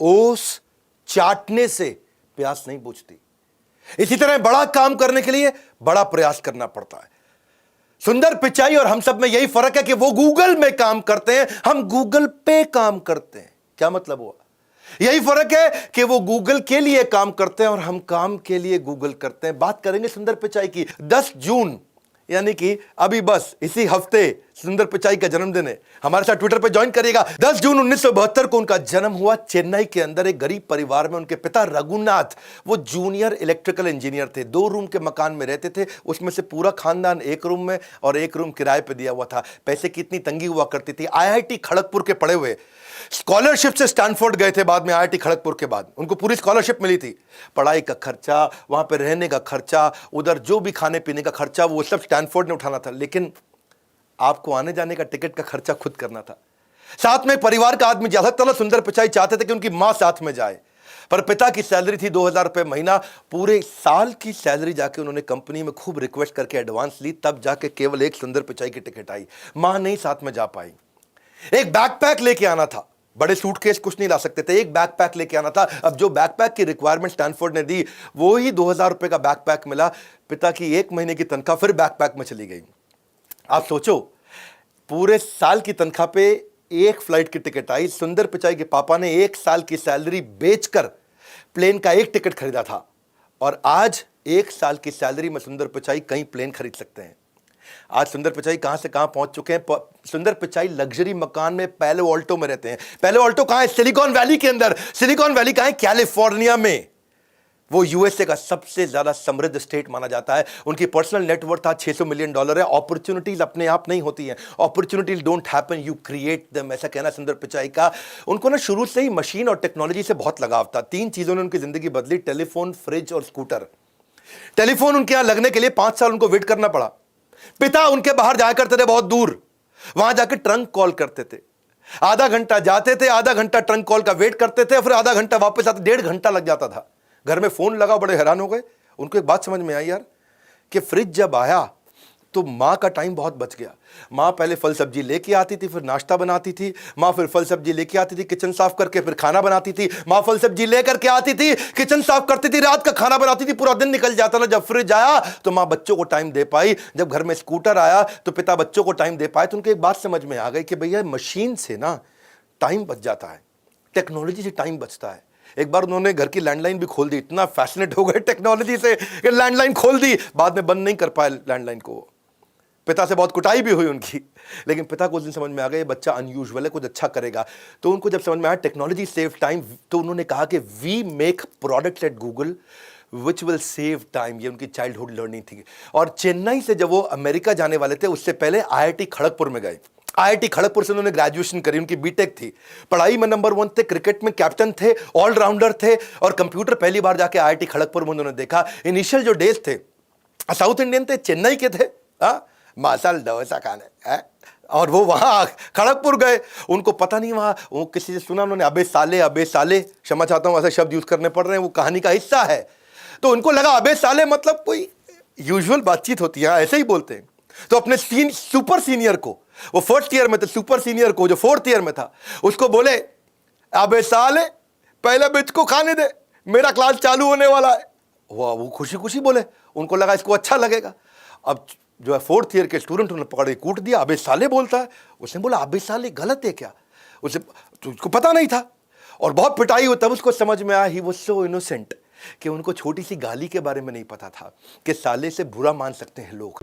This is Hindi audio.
ओस चाटने से प्यास नहीं बुझती। इसी तरह बड़ा काम करने के लिए बड़ा प्रयास करना पड़ता है। सुंदर पिचाई और हम सब में यही फर्क है कि वो गूगल में काम करते हैं, हम गूगल पे काम करते हैं। क्या मतलब हुआ? यही फर्क है कि वो गूगल के लिए काम करते हैं और हम काम के लिए गूगल करते हैं। बात करेंगे सुंदर पिचाई की। 10 जून यानी कि अभी बस इसी हफ्ते सुंदर पिचाई का जन्मदिन है। हमारे साथ ट्विटर पे ज्वाइन करिएगा। 10 जून 1972 को उनका जन्म हुआ चेन्नई के अंदर एक गरीब परिवार में। उनके पिता रघुनाथ वो जूनियर इलेक्ट्रिकल इंजीनियर थे। 2 रूम के मकान में रहते थे, उसमें से पूरा खानदान 1 रूम में और 1 रूम किराए पे दिया हुआ था। पैसे की इतनी तंगी हुआ करती थी। आईआईटी खड़गपुर के पढ़े हुए, स्कॉलरशिप से स्टैनफोर्ड गए थे बाद में। आईआईटी खड़गपुर के बाद उनको पूरी स्कॉलरशिप मिली थी। पढ़ाई का खर्चा, वहां पे रहने का खर्चा, उधर जो भी खाने पीने का खर्चा, वो सब स्टैनफोर्ड ने उठाना था। लेकिन आपको आने जाने का टिकट का खर्चा खुद करना था। साथ में परिवार का आदमी जा सकता था। सुंदर पिचाई चाहते थे कि उनकी मां साथ में जाए, पर पिता की सैलरी थी 2000 रुपए महीना। पूरे साल की सैलरी जाके उन्होंने कंपनी में खूब रिक्वेस्ट करके एडवांस ली, तब जाके केवल एक सुंदर पिचाई की टिकट आई। मां नहीं साथ में जा पाई। एक बैकपैक लेके आना था, बड़े सूटकेस कुछ नहीं ला सकते थे, एक बैकपैक लेके आना था। अब जो बैकपैक की रिक्वायरमेंट स्टैनफोर्ड ने दी, वो ही 2000 रुपए का बैकपैक मिला। पिता की 1 महीने की तनख्वाह फिर बैकपैक में चली गई। आप सोचो, पूरे साल की तनख्वाह पे एक फ्लाइट की टिकट आई। सुंदर पिचाई के पापा ने 1 साल की सैलरी बेचकर प्लेन का एक टिकट खरीदा था, और आज 1 साल की सैलरी में सुंदर पिचाई कई प्लेन खरीद सकते हैं। आज सुंदर पिचाई कहां से कहां पहुंच चुके हैं। सुंदर पिचाई लग्जरी मकान में पैलो ऑल्टो में रहते हैं। पैलो ऑल्टो कहां है? सिलिकॉन वैली के अंदर। सिलिकॉन वैली कहां है? कैलिफोर्निया में। वो यूएसए का सबसे ज्यादा समृद्ध स्टेट माना जाता है। उनकी पर्सनल नेटवर्थ आज $600 मिलियन है। अपॉर्चुनिटीज अपने आप नहीं होती हैं, opportunities don't happen, you create them, ऐसा कहना सुंदर पिचाई का। उनको ना शुरू से ही मशीन और टेक्नोलॉजी से बहुत लगाव था। 3 चीजों ने उनकी जिंदगी बदली: टेलीफोन, फ्रिज और स्कूटर। टेलीफोन उनके यहां लगने के लिए 5 साल उनको वेट करना पड़ा। पिता उनके बाहर जाया करते थे बहुत दूर, वहां जाके ट्रंक कॉल करते थे। आधा घंटा जाते थे, आधा घंटा ट्रंक कॉल का वेट करते थे, फिर आधा घंटा वापस आते। 1.5 घंटा लग जाता था। घर में फोन लगा, बड़े हैरान हो गए। उनको एक बात समझ में आई यार, कि फ्रिज जब आया तो मां का टाइम बहुत बच गया। मां पहले फल सब्जी लेके आती थी, फिर नाश्ता बनाती थी। मां फिर फल सब्जी लेके आती थी, किचन साफ करके फिर खाना बनाती थी। मां फल सब्जी लेकर के आती थी, किचन साफ करती थी, रात का खाना बनाती थी, पूरा दिन निकल जाता था। जब फ्रिज आया तो मां बच्चों को टाइम दे पाई। जब घर में स्कूटर आया तो पिता बच्चों को टाइम दे पाए। तो उनको एक बात समझ में आ गई कि भैया मशीन से ना टाइम बच जाता है, टेक्नोलॉजी से टाइम बचता है। एक बार उन्होंने घर की लैंडलाइन भी खोल दी। इतना फैसिनेट हो गए टेक्नोलॉजी से कि लैंडलाइन खोल दी। बाद में बंद नहीं कर पाए लैंडलाइन को। पिता से बहुत कुटाई भी हुई उनकी, लेकिन पिता को उस दिन समझ में आ गया ये बच्चा अनयूजुअल है, कुछ अच्छा करेगा। तो उनको जब समझ में आया टेक्नोलॉजी सेव टाइम, तो उन्होंने कहा कि we make products at Google which will save time. ये उनकी चाइल्डहुड लर्निंग थी। और चेन्नई से जब वो अमेरिका जाने वाले थे, उससे पहले आईआईटी खड़गपुर में गए। आईआईटी खड़गपुर से उन्होंने ग्रेजुएशन करी, उनकी बीटेक थी। पढ़ाई में नंबर 1 थे, क्रिकेट में कैप्टन थे, ऑलराउंडर थे। और कंप्यूटर पहली बार जाके आईआईटी खड़गपुर में उन्होंने देखा। इनिशियल जो डेज थे, साउथ इंडियन थे, चेन्नई के थे, मसाल डोसा खाने है। और वो वहां खड़गपुर गए, उनको पता नहीं, वहां वो किसी से सुना उन्होंने, अबे साले, क्षमा चाहता हूं ऐसे शब्द यूज करने पड़ रहे हैं, वो कहानी का हिस्सा है। तो उनको लगा अबे साले मतलब कोई यूजुअल बातचीत होती है, ऐसे ही बोलते हैं। तो अपने सुपर सीनियर को, वो 1st ईयर में थे, सुपर सीनियर को जो 4th ईयर में था, उसको बोले अबे साले पहले बिच को खाने दे, मेरा क्लास चालू होने वाला है। वो खुशी खुशी बोले, उनको लगा इसको अच्छा लगेगा। अब जो है 4th ईयर के स्टूडेंट उन्होंने पकड़ के कूट दिया। अबे साले बोलता है। उसने बोला अबे साले गलत है क्या? उसे तो उसको पता नहीं था और बहुत पिटाई हुई। तब उसको समझ में आया ही वाज सो इनोसेंट कि उनको छोटी सी गाली के बारे में नहीं पता था कि साले से बुरा मान सकते हैं लोग।